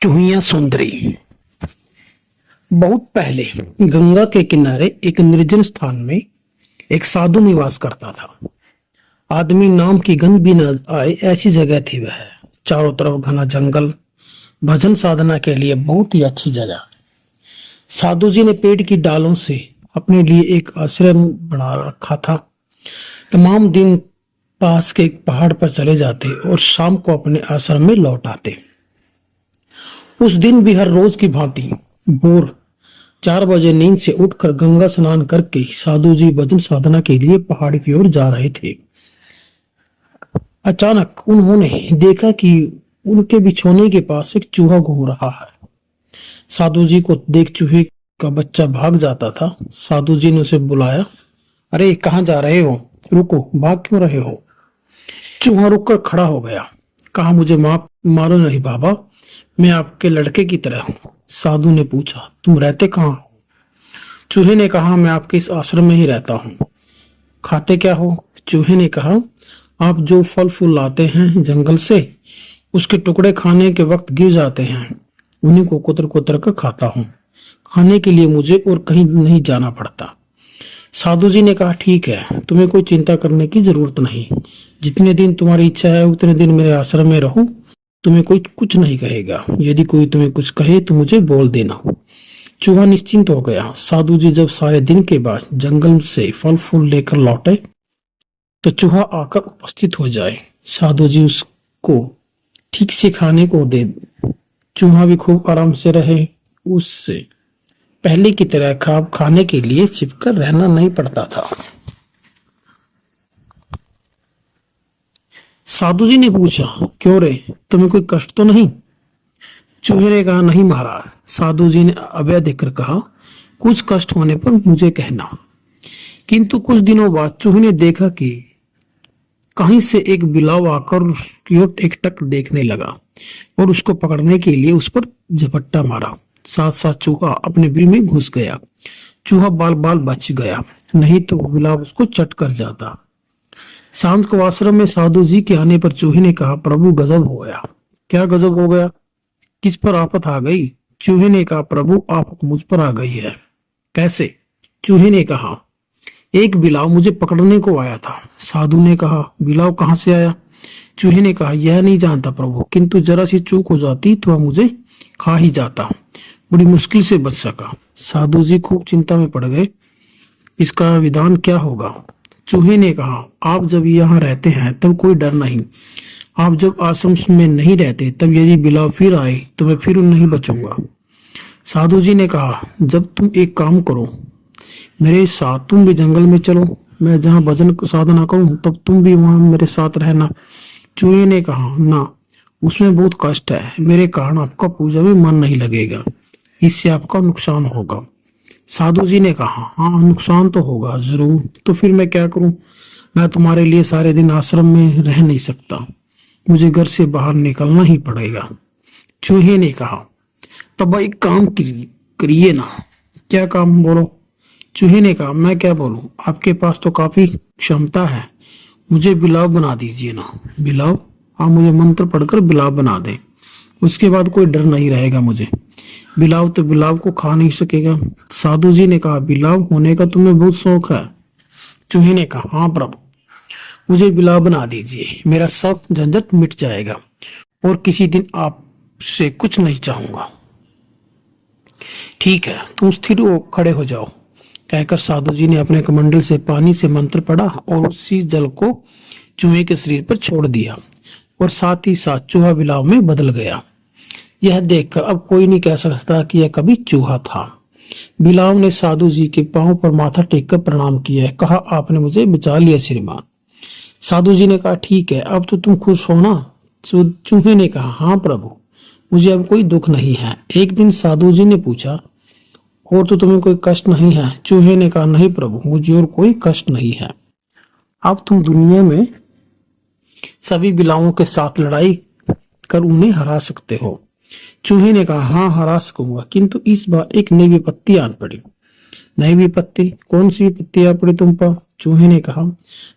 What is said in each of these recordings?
चूहिया सुंदरी। बहुत पहले गंगा के किनारे एक निर्जन स्थान में एक साधु निवास करता था। आदमी नाम की गंध भी न आए ऐसी जगह थी वह। चारों तरफ घना जंगल, भजन साधना के लिए बहुत ही अच्छी जगह। साधु जी ने पेड़ की डालों से अपने लिए एक आश्रम बना रखा था। तमाम दिन पास के एक पहाड़ पर चले जाते और शाम को अपने आश्रम में लौट आते। उस दिन भी हर रोज की भांति भोर 4 बजे नींद से उठकर गंगा स्नान करके साधु जी भजन साधना के लिए पहाड़ की ओर जा रहे थे। अचानक उन्होंने देखा कि उनके बिछौने के पास एक चूहा घूम रहा है। साधु जी को देख चूहे का बच्चा भाग जाता था। साधु जी ने उसे बुलाया, अरे कहाँ जा रहे हो, रुको, भाग क्यों रहे हो। चूहा रुककर खड़ा हो गया, कहा मुझे मारो नहीं बाबा, मैं आपके लड़के की तरह हूँ। साधु ने पूछा, तुम रहते कहाँ हो। चूहे ने कहा, मैं आपके इस आश्रम में ही रहता हूँ। खाते क्या हो। चूहे ने कहा, आप जो फल फूल लाते हैं जंगल से, उसके टुकड़े खाने के वक्त गिर जाते हैं, उन्हीं को कुतर कुतर कर खाता हूँ। खाने के लिए मुझे और कहीं नहीं जाना पड़ता। साधु जी ने कहा, ठीक है, तुम्हें कोई चिंता करने की जरूरत नहीं। जितने दिन तुम्हारी इच्छा है उतने दिन मेरे आश्रम में रहो, तुम्हें कोई कुछ नहीं कहेगा। यदि कोई तुम्हें कुछ कहे तो मुझे बोल देना। चूहा निश्चिंत हो गया। साधु जी जब सारे दिन के बाद जंगल से फल फूल लेकर लौटे तो चूहा आकर उपस्थित हो जाए। साधु जी उसको ठीक से खाने को दे। चूहा भी खूब आराम से रहे। उससे पहले की तरह खाने के लिए छिपकर रहना नहीं पड़ता था। साधु जी ने पूछा, क्यों रे, तुम्हें कोई कष्ट तो नहीं। चूहे ने कहा, नहीं महाराज। साधु जी ने अभय देकर कहा, कुछ कष्ट होने पर मुझे कहना। किंतु कुछ दिनों बाद चूहे ने देखा कि कहीं से एक बिलाव आकर उसकी ओर एकटक देखने लगा और उसको पकड़ने के लिए उस पर झपट्टा मारा। साथ साथ चूहा अपने बिल में घुस गया। चूहा बाल बाल बच गया, नहीं तो बिलाव उसको चट कर जाता। सांझ को आश्रम में साधु जी के आने पर चूहे ने कहा, प्रभु गजब हो गया। क्या गजब हो गया, किस पर आफत आ गई। चूहे ने कहा, प्रभु आफत मुझ पर आ गई है। कैसे। चूहे ने कहा, एक बिलाव मुझे पकड़ने को आया था। साधु ने कहा, बिलाव कहाँ से आया। चूहे ने कहा, यह नहीं जानता प्रभु, किंतु जरा सी चूक हो जाती तो वह मुझे खा ही जाता। बड़ी मुश्किल से बच सका। साधु जी खूब चिंता में पड़ गए, इसका विधान क्या होगा। चूहे ने कहा, आप जब यहाँ रहते हैं तब कोई डर नहीं, आप जब आश्रम में नहीं रहते तब यदि बिलाव फिर आए तो मैं फिर नहीं बचूंगा। साधु जी ने कहा, जब तुम एक काम करो, मेरे साथ तुम भी जंगल में चलो, मैं जहाँ भजन साधना करूं तब तुम भी वहां मेरे साथ रहना। चूहे ने कहा, ना, उसमें बहुत कष्ट है, मेरे कारण आपका पूजा में मन नहीं लगेगा, इससे आपका नुकसान होगा। साधु जी ने कहा, हाँ नुकसान तो होगा जरूर, तो फिर मैं क्या करूं। मैं तुम्हारे लिए सारे दिन आश्रम में रह नहीं सकता, मुझे घर से बाहर निकलना ही पड़ेगा। चूहे ने कहा, तब एक काम करिए ना। क्या काम, बोलो। चूहे ने कहा, मैं क्या बोलूं, आपके पास तो काफी क्षमता है, मुझे बिलाव बना दीजिए ना। बिलाव, आप मुझे मंत्र पढ़कर बिलाव बना दे, उसके बाद कोई डर नहीं रहेगा मुझे। बिलाव तो बिलाव को खा नहीं सकेगा। साधु जी ने कहा, बिलाव होने का तुम्हें बहुत शौक है। चूहे ने कहा, हाँ प्रभु, मुझे बिलाव बना दीजिए, मेरा सब झंझट मिट जाएगा और किसी दिन आपसे कुछ नहीं चाहूंगा। ठीक है, तुम स्थिर हो, खड़े हो जाओ, कहकर साधु जी ने अपने कमंडल से पानी से मंत्र पढ़ा और उसी जल को चूहे के शरीर पर छोड़ दिया और साथ ही साथ चूहा बिलाव में बदल गया। यह देखकर अब कोई नहीं कह सकता कि यह कभी चूहा था। बिलाव ने साधु जी के पांव पर माथा टेककर प्रणाम किया, कहा, आपने मुझे बचा लिया श्रीमान। साधु जी ने कहा, ठीक है, अब तो तुम खुश हो ना। चूहे ने कहा, हाँ प्रभु, मुझे अब कोई दुख नहीं है। एक दिन साधु जी ने पूछा, और तो तुम्हें कोई कष्ट नहीं है। चूहे ने कहा, नहीं प्रभु, मुझे और कोई कष्ट नहीं है। अब तुम दुनिया में सभी बिलावों के साथ लड़ाई कर उन्हें हरा सकते हो। चूहे ने कहा, हाँ हरा सकूंगा, किंतु इस बार एक नई विपत्ति आन पड़ी। नई विपत्ति? कौन सी विपत्ति आ पड़ी तुम पर? चूहे ने कहा,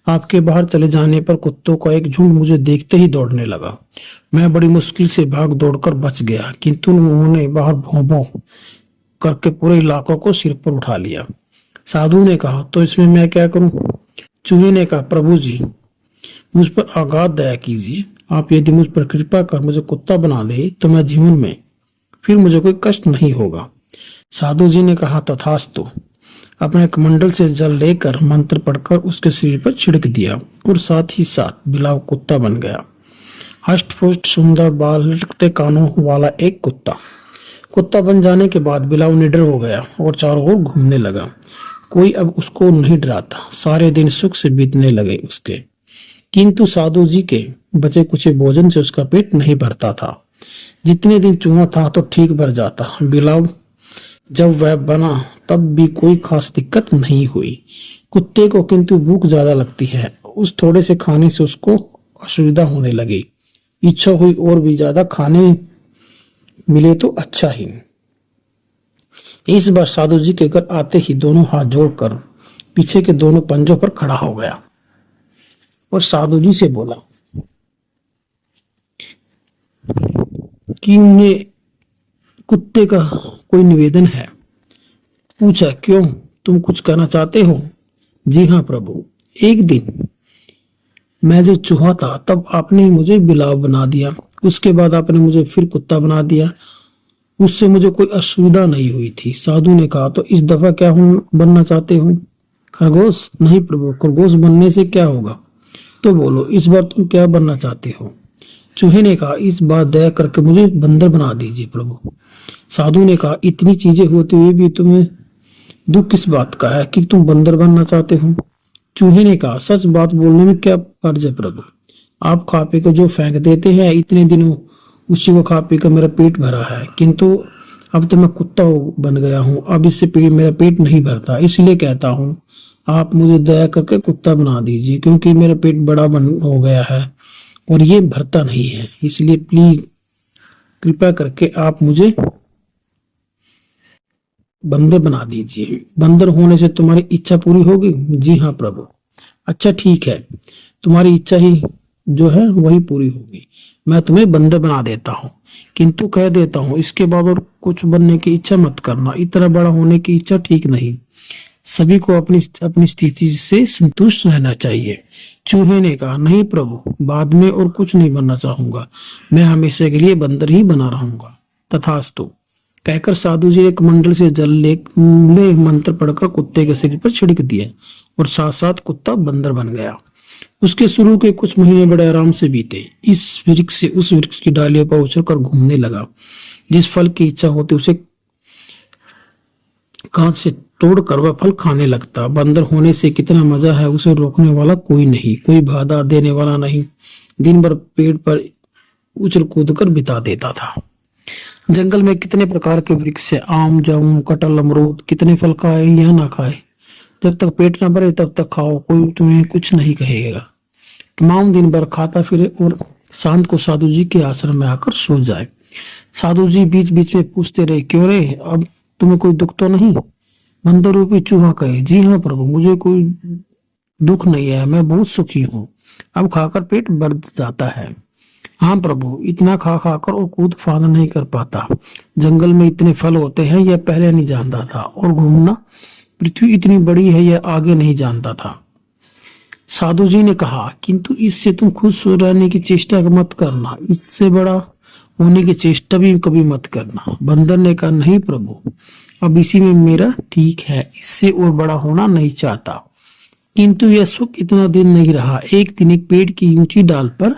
आपके बाहर चले जाने पर कुत्तों का एक झुंड मुझे देखते ही दौड़ने लगा। मैं बड़ी मुश्किल से भाग दौड़कर बच गया, किंतु उन्होंने बाहर भौं भौं करके पूरे इलाकों को सिर पर उठा लिया। साधु ने कहा, तो इसमें मैं क्या करूं? चूहे ने कहा, प्रभु जी मुझ पर अगाध दया कीजिए। आप यदि मुझ पर कृपा कर मुझे कुत्ता बना दे तो मैं जीवन में फिर मुझे कोई कष्ट नहीं होगा। साधु जी ने कहा, तथास्तु। अपने कमंडल से जल लेकर मंत्र पढ़कर उसके शरीर पर छिड़क दिया और साथ ही साथ बिलाव कुत्ता बन गया। हष्ट पुष्ट सुंदर बाल लटकते कानों वाला एक कुत्ता। कुत्ता बन जाने के बाद बिलाव निडर हो गया और चारों ओर घूमने लगा। कोई अब उसको नहीं डराता। सारे दिन सुख से बीतने लगे उसके, किंतु साधु जी के बचे कुछ भोजन से उसका पेट नहीं भरता था। जितने दिन चूहा था तो ठीक भर जाता। बिलाव जब वह बना तब भी कोई खास दिक्कत नहीं हुई। कुत्ते को किंतु भूख ज्यादा लगती है। उस थोड़े से खाने से उसको असुविधा होने लगी। इच्छा हुई और भी ज्यादा खाने मिले तो अच्छा ही। इस बार साधु जी के घर आते ही दोनों हाथ जोड़कर पीछे के दोनों पंजों पर खड़ा हो गया और साधु जी से बोला कि उन्हें कुत्ते का कोई निवेदन है। पूछा, क्यों, तुम कुछ कहना चाहते हो? जी हाँ प्रभु, एक दिन मैं जब चूहा था तब आपने मुझे बिलाव बना दिया। उसके बाद आपने मुझे फिर कुत्ता बना दिया। उससे मुझे कोई असुविधा नहीं हुई थी। साधु ने कहा, तो इस दफा क्या बनना चाहते हो? खरगोश? नहीं प्रभु, खरगोश बनने से क्या होगा? तो बोलो, इस बार तुम क्या बनना चाहते हो? चूहे ने कहा, इस बार दया करके मुझे बंदर बना दीजिए प्रभु। साधु ने कहा, इतनी चीजें होते हुए भी तुम्हें दुख किस बात का है कि तुम बंदर बनना चाहते हो? चूहे ने कहा, सच बात बोलने में क्या फर्ज है प्रभु? आप खा पी को जो फेंक देते हैं, इतने दिनों उसी को खा पी कर मेरा पेट भरा है, किंतु अब तो मैं कुत्ता बन गया हूँ। अब इससे मेरा पेट नहीं भरता, इसलिए कहता हूँ आप मुझे दया करके कुत्ता बना दीजिए, क्योंकि मेरा पेट बड़ा हो गया है और ये भरता नहीं है। इसलिए प्लीज कृपया करके आप मुझे बंदर बना दीजिए। बंदर होने से तुम्हारी इच्छा पूरी होगी? जी हाँ प्रभु। अच्छा ठीक है, तुम्हारी इच्छा ही जो है वही पूरी होगी। मैं तुम्हें बंदर बना देता हूँ, किंतु कह देता हूँ इसके बाद और कुछ बनने की इच्छा मत करना। इतना बड़ा होने की इच्छा ठीक नहीं। सभी को अपनी अपनी स्थिति से संतुष्ट रहना चाहिए। चूहे ने कहा, नहीं प्रभु, बाद में और कुछ नहीं बनना चाहूंगा। मैं हमेशा के लिए बंदर ही बना रहूंगा। तथास्तु कहकर साधु जी एक मंडल से जल ले मंत्र पढ़कर कुत्ते के शरीर पर छिड़क दिया और साथ साथ कुत्ता बंदर बन गया। उसके शुरू के कुछ महीने बड़े आराम से बीते। इस वृक्ष से उस वृक्ष की डालियों पर उछलकर घूमने लगा। जिस फल की इच्छा होती उसे कांच से तोड़कर वह फल खाने लगता। बंदर होने से कितना मजा है, उसे रोकने वाला कोई नहीं, कोई बाधा देने वाला नहीं। दिन भर पेड़ पर उछल कूद कर बिता देता था। जंगल में कितने प्रकार के वृक्ष है, आम, जामुन, कटहल, अमरूद। कितने फल खाए या ना खाए, जब तक पेट ना भरे तब तक खाओ, कोई तुम्हें कुछ नहीं कहेगा। तमाम दिन भर खाता फिरे और शांत को साधु जी के आश्रम में आकर सो जाए। साधु जी बीच बीच में पूछते रहे, क्यों रे, अब तुम्हें कोई दुख तो नहीं? बंदर रूपी चूहा कहे, जी हाँ प्रभु, मुझे कोई दुख नहीं है, मैं बहुत सुखी हूँ। अब खाकर पेट भर जाता है। हाँ प्रभु, इतना खा खाकर और कूद फांद नहीं कर पाता। जंगल में इतने फल होते हैं यह पहले नहीं जानता था, और घूमना पृथ्वी इतनी बड़ी है यह आगे नहीं जानता था। साधु जी ने कहा, किंतु इससे तुम खुश हो रहने की चेष्टा मत करना, इससे बड़ा होने की चेष्टा भी कभी मत करना। बंदर ने कहा, नहीं प्रभु, अब इसी में मेरा ठीक है, इससे और बड़ा होना नहीं चाहता। किंतु यह सुख इतना दिन नहीं रहा। एक दिन एक पेड़ की ऊंची डाल पर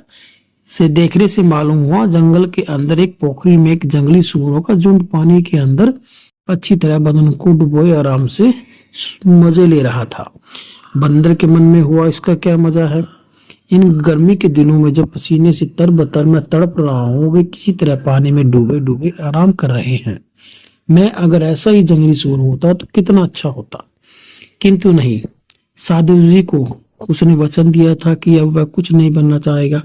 से देखने से मालूम हुआ जंगल के अंदर एक पोखरी में एक जंगली सूअरों का झुंड पानी के अंदर अच्छी तरह बदन को डुबोए आराम से मजे ले रहा था। बंदर के मन में हुआ, इसका क्या मजा है। इन गर्मी के दिनों में जब पसीने से तरबतर मैं तड़प रहा हूँ, वे किसी तरह पानी में डूबे डूबे आराम कर रहे हैं। मैं अगर ऐसा ही जंगली सूअर होता तो कितना अच्छा होता, किंतु नहीं। साधु जी को उसने वचन दिया था कि अब वह कुछ नहीं बनना चाहेगा,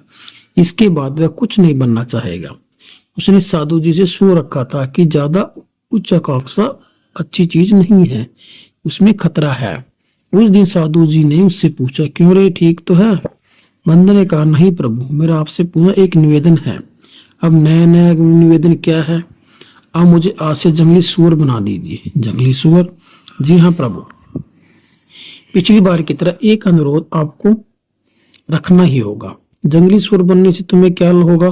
इसके बाद वह कुछ नहीं बनना चाहेगा। उसने साधु जी से सो रखा था कि ज्यादा उच्च आकांक्षा अच्छी चीज नहीं है, उसमें खतरा है। उस दिन साधु जी ने उससे पूछा, क्यों रे, ठीक तो है? बंदर ने कहा, नहीं प्रभु, मेरा आपसे पुनः एक निवेदन है। अब नया नया निवेदन क्या है? आप मुझे आज से जंगली सुअर बना दीजिए। जंगली सुअर? जी हाँ प्रभु। पिछली बार की तरह एक अनुरोध आपको रखना ही होगा। जंगली सुअर बनने से तुम्हें क्या होगा?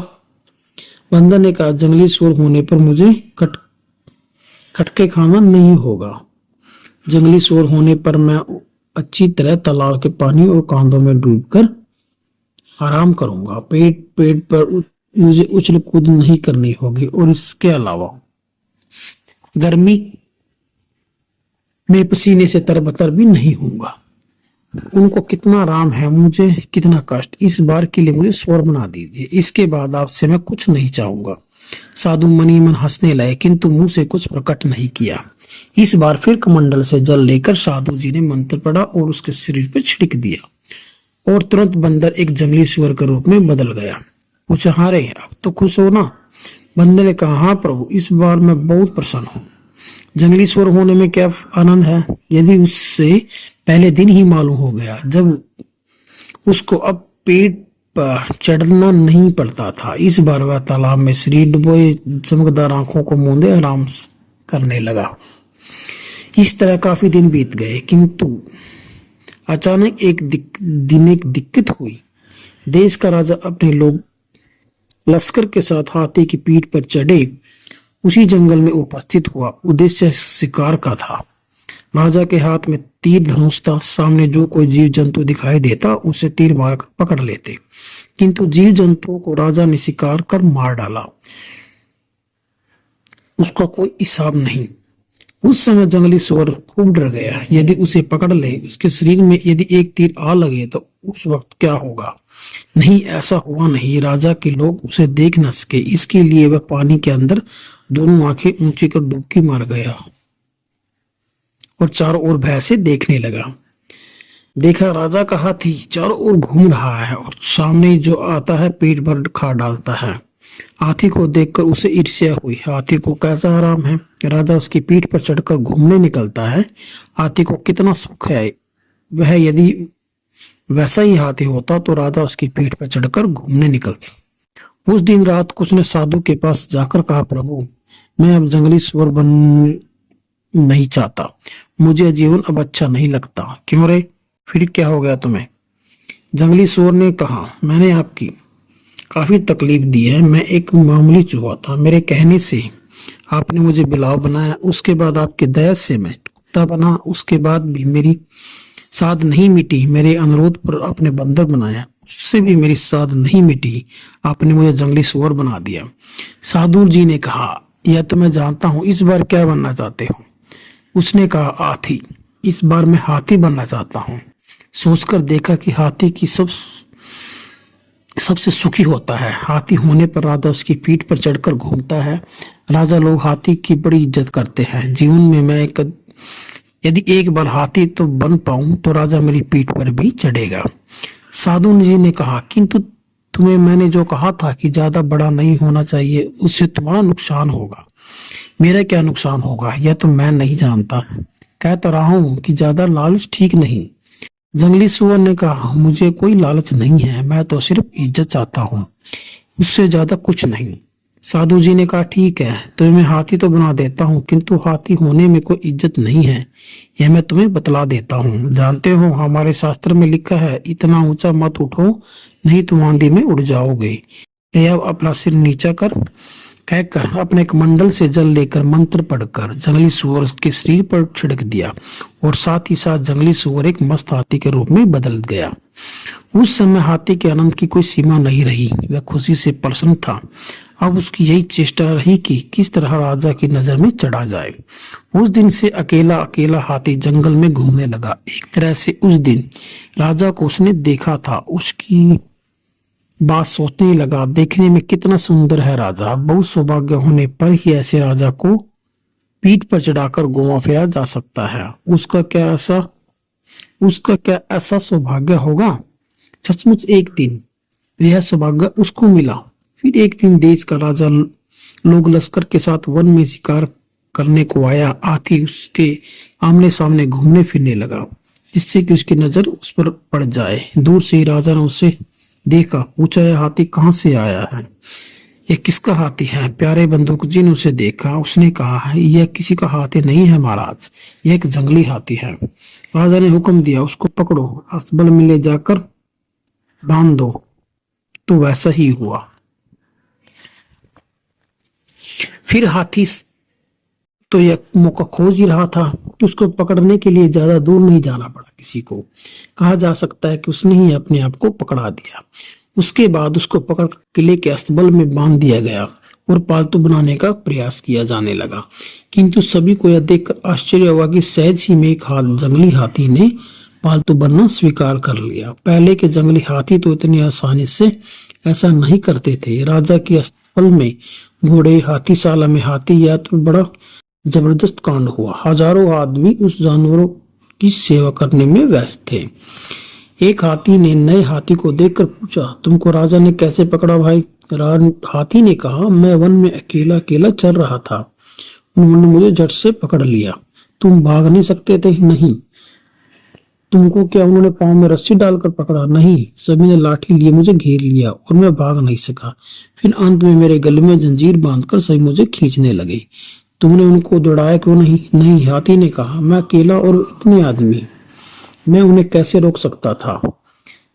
बंदर ने कहा, जंगली सुअर होने पर मुझे खटके खाना नहीं होगा। जंगली सुअर होने पर मैं अच्छी तरह तालाब के पानी और कांदों में डूबकर आराम करूंगा। पेट पेट पर मुझे उछल कूद नहीं करनी होगी, और इसके अलावा गर्मी में पसीने से तरबतर भी नहीं होऊंगा। उनको कितना आराम है, मुझे कितना कष्ट। इस बार के लिए मुझे स्वर बना दीजिए। इसके बाद आपसे मैं कुछ नहीं चाहूंगा। साधु मनी मन हंसने लगे, किंतु मुंह से कुछ प्रकट नहीं किया। इस बार फिर कमंडल से जल लेकर साधु जी ने मंत्र पढ़ा और उसके शरीर पर छिड़क दिया, और तुरंत बंदर एक जंगली सुअर के रूप में बदल गया। पूछा, हाँ रे, अब तो खुश हो ना? बंदर ने कहा, हाँ प्रभु, इस बार मैं बहुत प्रसन्न हूँ। जंगली सुअर होने में क्या आनंद है, यदि उससे पहले दिन ही मालूम हो गया जब उसको अब पेट पर चढ़ना नहीं पड़ता था। इस बार वह तालाब में शरीर डुबोए चमकदार आंखों को मूंदे आराम करने लगा। इस तरह काफी दिन बीत गए, किंतु अचानक एक दिक्कत हुई। देश का राजा अपने लोग लश्कर के साथ हाथी की पीठ पर चढ़े उसी जंगल में उपस्थित हुआ। उद्देश्य शिकार का था। राजा के हाथ में तीर धनुष था। सामने जो कोई जीव जंतु दिखाई देता उसे तीर मारकर पकड़ लेते, किंतु जीव जंतुओं को राजा ने शिकार कर मार डाला। उसका कोई हिसाब नहीं। उस समय जंगली सुअर खूब डर गया। यदि उसे पकड़ ले, उसके शरीर में यदि एक तीर आ लगे तो उस वक्त क्या होगा? नहीं, ऐसा हुआ नहीं। राजा के लोग उसे देख न सके, इसके लिए वह पानी के अंदर दोनों आंखें ऊंची कर डुबकी मार गया और चारों ओर भय से देखने लगा। देखा, राजा का हाथी चारों ओर घूम रहा है और सामने जो आता है पेट भर खा डालता है। हाथी को देखकर उसे ईर्ष्या हुई। हाथी को कैसा आराम है, राजा उसकी पीठ पर चढ़कर घूमने निकलता है। हाथी को कितना सुख है। वह यदि वैसा ही हाथी होता तो राजा उसकी पीठ पर चढ़कर घूमने निकलता। उस दिन रात को उसने साधु के पास जाकर कहा, प्रभु, मैं अब जंगली सुअर बन नहीं चाहता। मुझे जीवन अब अच्छा नहीं लगता। क्यों रे, फिर क्या हो गया तुम्हें? जंगली सुअर ने कहा, मैंने आपकी काफी तकलीफ दी है। मैं एक मामूली चूहा था। मेरे कहने से आपने मुझे बिलाव बनाया, उसके बाद आपके दया से मैं कुत्ता बना, उसके बाद भी मेरी साध नहीं मिटी। मेरे अनुरोध पर आपने बंदर बनाया, उससे भी मेरी साध नहीं मिटी। आपने मुझे जंगली सुअर बना दिया। साधु जी ने कहा, यह तो मैं जानता हूँ, इस बार क्या बनना चाहते हो? उसने कहा, हाथी। इस बार मैं हाथी बनना चाहता हूँ। सोचकर देखा कि हाथी की सबसे सुखी होता है। हाथी होने पर राजा उसकी पीठ पर चढ़कर घूमता है। राजा लोग हाथी की बड़ी इज्जत करते हैं। जीवन में मैं यदि एक बार हाथी तो बन पाऊं तो राजा मेरी पीठ पर भी चढ़ेगा। साधु जी ने कहा, किंतु तुम्हें मैंने जो कहा था कि ज्यादा बड़ा नहीं होना चाहिए, उससे तुम्हारा नुकसान होगा। मेरा क्या नुकसान होगा, यह तो मैं नहीं जानता। कह तो रहा हूं कि ज्यादा लालच ठीक नहीं। जंगली सुअर ने कहा, मुझे कोई लालच नहीं है, मैं तो सिर्फ इज्जत चाहता हूँ, उससे ज्यादा कुछ नहीं। साधु जी ने कहा, ठीक है, तो मैं हाथी तो बना देता हूँ, किंतु हाथी होने में कोई इज्जत नहीं है, यह मैं तुम्हें बतला देता हूँ। जानते हो, हमारे शास्त्र में लिखा है, इतना ऊंचा मत उठो, नहीं तुम आंधी में उड़ जाओगे। अब अपना सिर नीचा कर कहकर अपने कमंडल से जल लेकर मंत्र पढ़कर जंगली सुअर के शरीर पर छिड़क दिया, और साथ ही साथ जंगली सुअर एक मस्त हाथी के रूप में बदल गया। उस समय हाथी के आनंद की कोई सीमा नहीं रही। वह खुशी से प्रसन्न था। अब उसकी यही चेष्टा रही कि किस तरह राजा की नजर में चढ़ा जाए। उस दिन से अकेला अकेला हाथी जंगल में घूमने लगा। एक तरह से उस दिन राजा को उसने देखा था। उसकी बात सोचने लगा, देखने में कितना सुंदर है राजा। बहुत सौभाग्य होने पर ही ऐसे राजा को पीठ पर चढ़ाकर घुमा फिरा जा सकता है। उसका क्या ऐसा सौभाग्य होगा? सचमुच एक दिन यह सौभाग्य उसको मिला। फिर एक दिन देश का राजा लोग लश्कर के साथ वन में शिकार करने को आया हाथी उसके आमने सामने घूमने फिरने लगा, जिससे कि उसकी नजर उस पर पड़ जाए। दूर से ही राजा ने उसे देखा, पूछा, यह हाथी कहाँ से आया है? यह किसका हाथी है? प्यारे बंदूकजी ने उसे देखा, उसने कहा है, यह किसी का हाथी नहीं है महाराज, यह एक जंगली हाथी है। राजा ने हुक्म दिया, उसको पकड़ो, अस्तबल में ले जाकर बांध दो। तो वैसा ही हुआ। फिर हाथी तो यह मौका खोज ही रहा था कि उसको पकड़ने के लिए ज्यादा दूर नहीं जाना पड़ा किसी को। कहा जा सकता है कि उसने ही अपने आप को पकड़ा दिया। उसके बाद उसको पकड़ किले के अस्तबल में बांध दिया गया और पालतू बनाने का प्रयास किया जाने लगा। किंतु सभी को यह देखकर आश्चर्य हुआ कि सहज ही में एक जंगली हाथी ने पालतू बनना स्वीकार कर लिया। पहले के जंगली हाथी तो इतनी आसानी से ऐसा नहीं करते थे। राजा के अस्तबल में घोड़े, हाथीशाला में हाथी, यह तो बड़ा जबरदस्त कांड हुआ। हजारों आदमी उस जानवरों की सेवा करने में व्यस्त थे। एक हाथी ने नए हाथी को देखकर पूछा, तुमको राजा ने कैसे पकड़ा भाई? हाथी ने कहा, मैं वन में अकेला अकेला चल रहा था, उन्होंने मुझे झट से पकड़ लिया। तुम भाग नहीं सकते थे? नहीं। तुमको क्या उन्होंने पांव में रस्सी डालकर पकड़ा? नहीं। सभी ने लाठी लिए मुझे घेर लिया और मैं भाग नहीं सका। फिर अंत में मेरे गले में जंजीर बांधकर सभी मुझे खींचने लगे। तुमने उनको दौड़ाया क्यों नहीं? नहीं, हाथी ने कहा, मैं अकेला और इतने आदमी, मैं उन्हें कैसे रोक सकता था?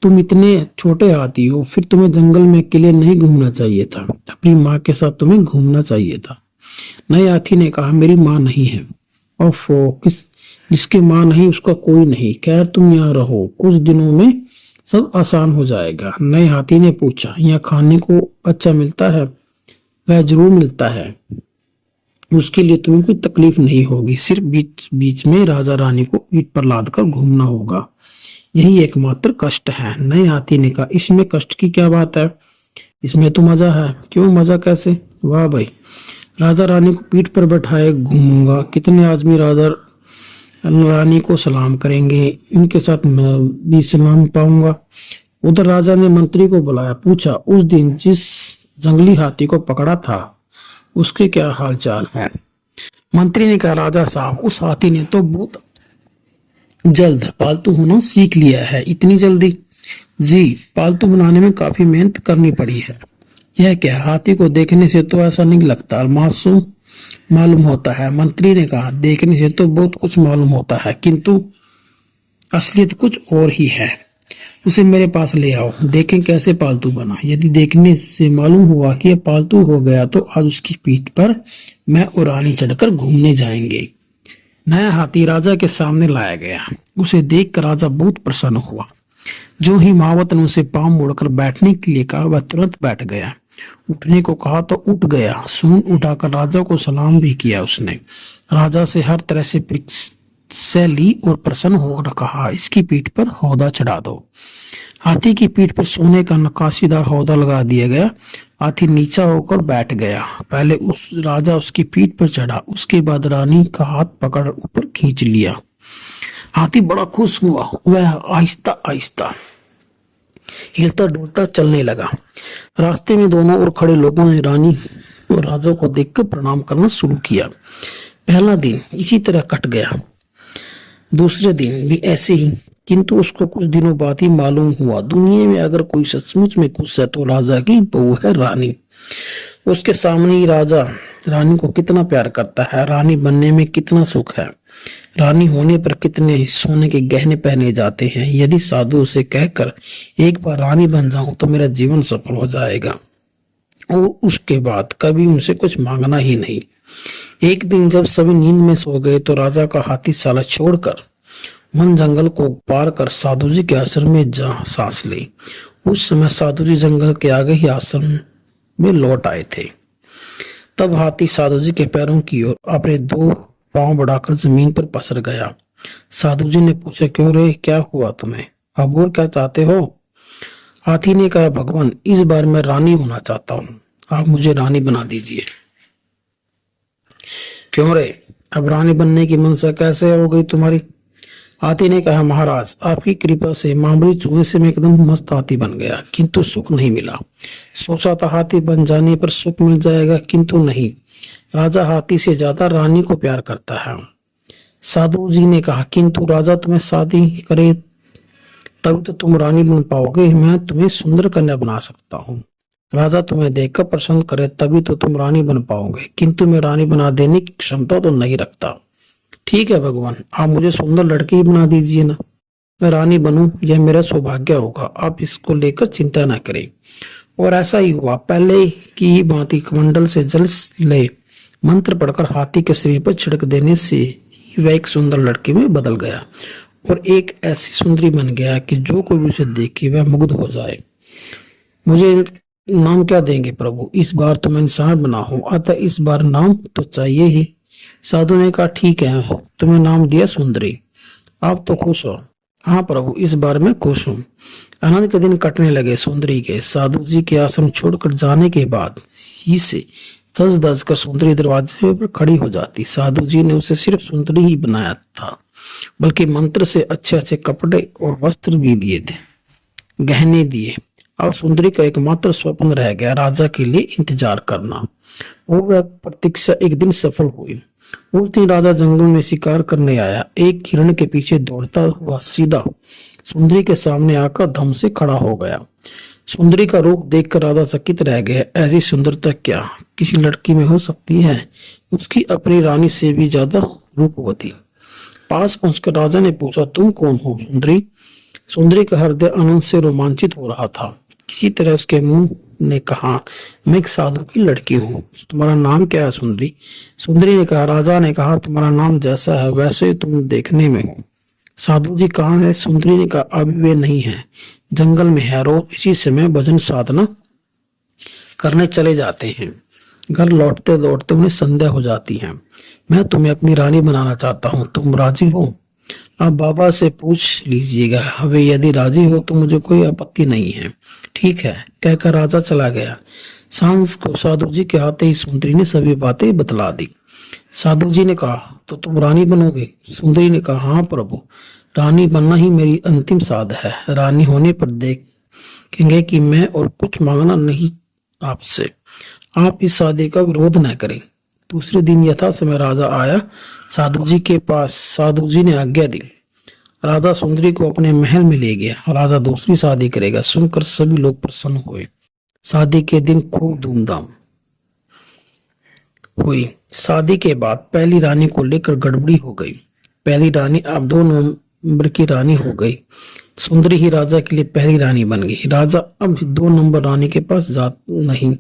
तुम इतने छोटे हाथी हो, फिर तुम्हें जंगल में अकेले नहीं घूमना चाहिए था, अपनी माँ के साथ तुम्हें घूमना चाहिए था। नए हाथी ने कहा, मेरी माँ नहीं है। ओफो, जिसकी माँ नहीं उसका कोई नहीं। खैर, तुम यहाँ रहो, कुछ दिनों में सब आसान हो जाएगा। नए हाथी ने पूछा, यहाँ खाने को अच्छा मिलता है? वह जरूर मिलता है, उसके लिए तुम्हें कोई तकलीफ नहीं होगी। सिर्फ बीच बीच में राजा रानी को पीठ पर लाद कर घूमना होगा, यही एकमात्र कष्ट है। नए हाथी ने कहा, इसमें कष्ट की क्या बात है? इसमें तो मजा है। क्यों मजा? कैसे? वाह भाई, राजा रानी को पीठ पर बैठाए घूमूंगा, कितने आदमी राजा रानी को सलाम करेंगे, इनके साथ मैं भी सलाम पाऊंगा। उधर राजा ने मंत्री को बुलाया, पूछा, उस दिन जिस जंगली हाथी को पकड़ा था उसके क्या हाल चाल है? मंत्री ने कहा, राजा साहब, उस हाथी ने तो बहुत जल्द पालतू होना सीख लिया है। इतनी जल्दी? जी, पालतू बनाने में काफी मेहनत करनी पड़ी है। यह क्या? हाथी को देखने से तो ऐसा नहीं लगता, मासूम मालूम होता है। मंत्री ने कहा, देखने से तो बहुत कुछ मालूम होता है, किंतु असलियत कुछ और ही है। उसे मेरे पास ले आओ, देखें कैसे पालतू बना। यदि देखने से मालूम हुआ कि यह पालतू हो गया तो आज उसकी पीठ पर मैं और रानी चढ़कर घूमने जाएंगे। नया हाथी राजा के सामने लाया गया। उसे देखकर राजा बहुत प्रसन्न हुआ। जो ही महावत ने उसे पांव मोड़कर बैठने के लिए कहा, वह तुरंत बैठ गया। उठने को कहा तो उठ गया। सूंड उठाकर राजा को सलाम भी किया उसने। राजा से हर तरह से परीक्षा ली और प्रसन्न होकर कहा, इसकी पीठ पर हौदा चढ़ा दो। हाथी की पीठ पर सोने का नक्काशीदार हौदा लगा दिया गया। हाथी नीचा होकर बैठ गया। पहले उस राजा उसकी पीठ पर चढ़ा, उसके बाद रानी का हाथ पकड़ ऊपर खींच लिया। हाथी बड़ा खुश हुआ। वह आहिस्ता आहिस्ता हिलता डुलता चलने लगा। रास्ते में दोनों ओर खड़े लोगों ने रानी और राजा को देखकर प्रणाम करना शुरू किया। पहला दिन इसी तरह कट गया, दूसरे दिन भी ऐसे ही। किंतु उसको कुछ दिनों बाद ही मालूम हुआ, दुनिया में अगर कोई सचमुच में खुश है तो राजा की बहू है रानी। उसके सामने ही राजा रानी को कितना प्यार करता है, रानी बनने में कितना सुख है, रानी होने पर कितने सोने के गहने पहने जाते हैं। यदि साधु उसे कहकर एक बार रानी बन जाऊं तो मेरा जीवन सफल हो जाएगा और उसके बाद कभी उनसे कुछ मांगना ही नहीं। एक दिन जब सभी नींद में सो गए तो राजा का हाथीशाला छोड़कर वन जंगल को पार कर साधु जी के आश्रम में जा सांस ली। उस समय साधु जी जंगल के आगे ही आश्रम में लौट आए थे। तब हाथी साधु जी के पैरों की ओर अपने दो पांव बढ़ाकर जमीन पर पसर गया। साधु जी ने पूछा, क्यों रे, क्या हुआ तुम्हें? अब और क्या चाहते हो? हाथी ने कहा, भगवान, इस बार मैं रानी होना चाहता हूँ, आप मुझे रानी बना दीजिए। क्यों रे, अब रानी बनने की मनसा कैसे हो गई तुम्हारी? हाथी ने कहा, महाराज, आपकी कृपा से मामूली चूहे से मैं एकदम मस्त हाथी बन गया, किंतु सुख नहीं मिला। सोचा था हाथी बन जाने पर सुख मिल जाएगा, किंतु नहीं। राजा हाथी से ज्यादा रानी को प्यार करता है। साधु जी ने कहा, किंतु राजा तुम्हें शादी करे तभी तो तुम रानी बन पाओगे। मैं तुम्हें सुंदर कन्या बना सकता हूँ। राजा तुम्हें देखकर पसंद करे तभी तो तुम रानी बन पाओगे, किंतु मैं रानी बना देने की क्षमता तो नहीं रखता। ठीक है भगवान, आप मुझे सुंदर लड़की ही बना दीजिए ना, मैं रानी बनूं, यह मेरा सौभाग्य होगा। आप इसको लेकर चिंता न करें। और ऐसा ही हुआ। पहले की ही भांति कमंडल से जल ले मंत्र पढ़कर हाथी के शरीर पर छिड़क देने से ही वह एक सुंदर लड़की में बदल गया और एक ऐसी सुंदरी बन गया कि जो कोई भी उसे देखे वह मुग्ध हो जाए। मुझे नाम क्या देंगे प्रभु? इस बार तो मैं इंसान बना हूं, अतः इस बार नाम तो चाहिए ही। साधु ने कहा, ठीक है, तुम्हें नाम दिया सुंदरी, आप तो खुश हो? हाँ प्रभु, इस बार मैं खुश हूँ। आनंद के दिन कटने लगे सुंदरी के। साधु जी के आश्रम छोड़कर जाने के बाद ही से सज धज कर सुंदरी दरवाजे पर खड़ी हो जाती। साधु जी ने उसे सिर्फ सुंदरी ही बनाया था, बल्कि मंत्र से अच्छे अच्छे कपड़े और वस्त्र भी दिए थे, गहने दिए। अब सुंदरी का एकमात्र स्वप्न रह गया राजा के लिए इंतजार करना, और वह प्रतीक्षा एक दिन सफल हुई। उस दिन राजा जंगल में शिकार करने आया। एक हिरण के पीछे दौड़ता हुआ सीधा सुंदरी के सामने आकर धम से खड़ा हो गया। सुंदरी का रूप देखकर राजा चकित रह गया। ऐसी सुंदरता क्या किसी लड़की में हो सकती है? उसकी अपनी रानी से भी ज्यादा रूपवती। पास पहुंचकर राजा ने पूछा, तुम कौन हो सुंदरी? सुंदरी का हृदय आनंद से रोमांचित हो रहा था। किसी तरह उसके मुंह ने कहा, मैं एक साधु की लड़की हूँ। तुम्हारा नाम क्या है सुंदरी? सुंदरी ने कहा, राजा ने कहा तुम्हारा नाम जैसा है वैसे ही तुम देखने में हो। साधु जी कहाँ है? सुंदरी ने कहा, अभी वे नहीं है, जंगल में है। रोज इसी समय भजन साधना करने चले जाते हैं। घर लौटते लौटते उन्हें संध्या हो जाती है। मैं तुम्हें अपनी रानी बनाना चाहता हूँ, तुम राजी हो? आप बाबा से पूछ लीजिएगा, वे यदि राजी हो तो मुझे कोई आपत्ति नहीं है। ठीक है, कहकर राजा चला गया। सांझ को साधु जी के आते ही सुंदरी ने सभी बातें बतला दी। साधु जी ने कहा, तो तुम रानी बनोगे? सुंदरी ने कहा, हाँ प्रभु, रानी बनना ही मेरी अंतिम साध है। रानी होने पर देखेंगे कि मैं और कुछ मांगना नहीं आपसे। आप इस शादी का विरोध न करें। दूसरे दिन यथा समय राजा आया साधु जी के पास। साधु जी ने आज्ञा दी। राजा सुंदरी को अपने महल में ले गया। राजा दूसरी शादी करेगा सुनकर सभी लोग प्रसन्न हुए। शादी के दिन खूब धूमधाम हुई। शादी के बाद पहली रानी को लेकर गड़बड़ी हो गई। पहली रानी अब 2 नंबर की रानी हो गई। सुंदरी ही राजा के लिए पहली रानी बन गई। राजा अब 2 नंबर रानी के पास जात नहीं,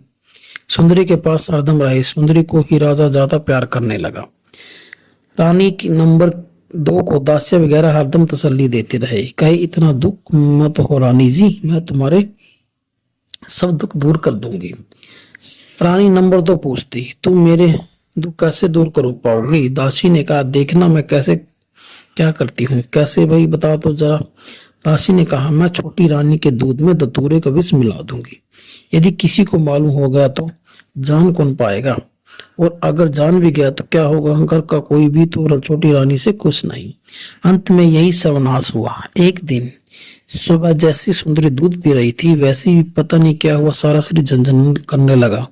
सुंदरी के पास हरदम रही। सुंदरी को ही राजा ज्यादा प्यार करने लगा। रानी की नंबर 2 को दास्य वगैरह हरदम तसल्ली देते रहे। कहे, इतना दुख मत हो रानी जी, मैं तुम्हारे सब दुख दूर कर दूंगी। रानी नंबर 2 पूछती, तुम मेरे दुख कैसे दूर कर पाओगी? दासी ने कहा, देखना मैं कैसे क्या करती हूँ। कैसे भाई, बता तो जरा। दासी ने कहा, मैं छोटी रानी के दूध में धतूरे का विष मिला दूंगी। यदि किसी को मालूम हो गया तो जान कौन पाएगा, और अगर जान भी गया तो क्या होगा? घर का कोई भी तो छोटी रानी से खुश नहीं। अंत में यही सर्वनाश हुआ। एक दिन सुबह जैसी सुंदरी दूध पी रही थी, वैसे ही पता नहीं क्या हुआ, सारा शरीर झंझन करने लगा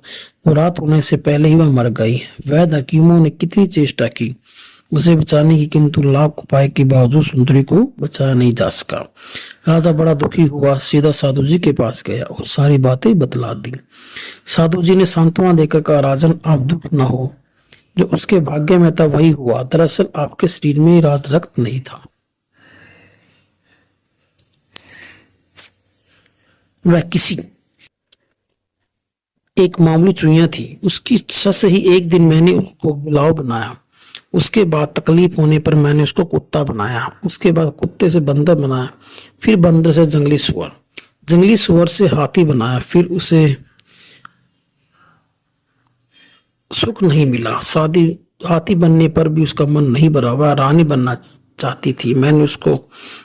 और रात होने से पहले ही वह मर गई। वैद्य हकीमों ने कितनी चेष्टा की उसे बचाने की, किंतु लाख उपाय के बावजूद सुंदरी को बचाया नहीं जा सका। राजा बड़ा दुखी हुआ, सीधा साधु जी के पास गया और सारी बातें बतला दी। साधु जी ने सांत्वना देकर कहा, राजन आप दुख न हो, जो उसके भाग्य में था वही हुआ। दरअसल आपके शरीर में राज रक्त नहीं था, वह किसी एक मामूली चुईया थी। उसकी इच्छा से ही एक दिन मैंने उसको बिलाव बनाया। उसके बाद तकलीफ होने पर मैंने उसको कुत्ता बनाया। उसके बाद कुत्ते से बंदर बनाया, फिर बंदर से जंगली सुअर, जंगली सुअर से हाथी बनाया। फिर उसे सुख नहीं मिला। शादी हाथी बनने पर भी उसका मन नहीं भरा। वह रानी बनना चाहती थी। मैंने उसको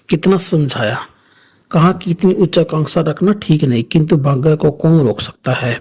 कितना समझाया, कहा कि इतनी उच्च आकांक्षा रखना ठीक नहीं, किंतु भाग्य को कौन रोक सकता है।